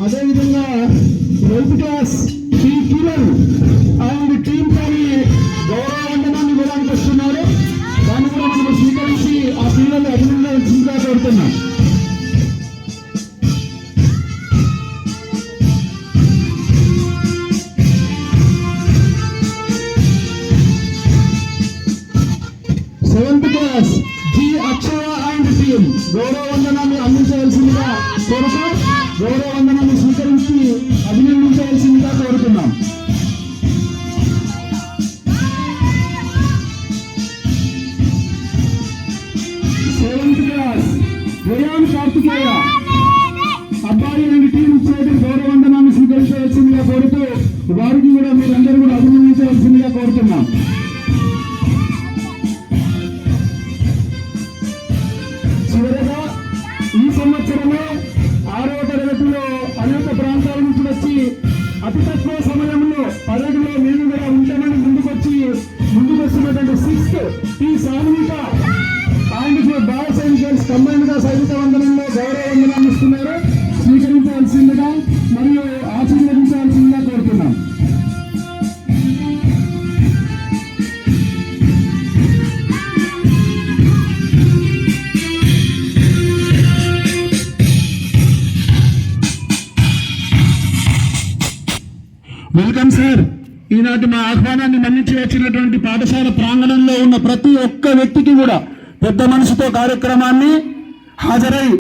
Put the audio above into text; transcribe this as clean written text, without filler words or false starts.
అదేవిధంగా 12th class T Kiran and team పని గౌరవ వందనాన్ని ఇవ్వడానికి వస్తున్నారు. దాన్ని కూడా మనం స్వీకరించి ఆ పిల్లలు అభినందించగా కోరుతున్నాం. Seventh class G Akshaya and team గౌరవ వందనాన్ని అందించవలసిందిగా కోరుతూ గౌరవ వందనాన్ని స్వీకరించి అభినందించవలసిందిగా కోరుతున్నాం. సెవెంత్ క్లాస్ రేయాన్ కార్తికేయ అబ్బాయి అండ్ టీం ఇచ్చేటి గౌరవ వందనాన్ని స్వీకరించవలసిందిగా కోరుతూ వారికి కూడా మీరందరూ కూడా అభినందించవలసిందిగా కోరుతున్నాం. చివరగా ఈ సంవత్సరమే 6వ తరగతిలో అనేక ప్రాంతాల నుంచి వచ్చి అతి తక్కువ సమయంలో పదవిలో మేము కూడా ఉంటామని ముందుకు వస్తున్నటువంటి 6th T Sanvika and boys and girls combined గా సైనిక వందనంలో గౌరవ వందనాన్ని ఇస్తున్నారు. స్వీకరించాల్సిందిగా మరియు ఆశీర్వదించాల్సిందిగా కోరుతున్నాం. Welcome sir. ఈనాటి మా ఆహ్వానాన్ని మన్నించి వచ్చినటువంటి పాఠశాల ప్రాంగణంలో ఉన్న ప్రతి ఒక్క వ్యక్తికి కూడా పెద్ద మనసుతో కార్యక్రమాన్ని హాజరై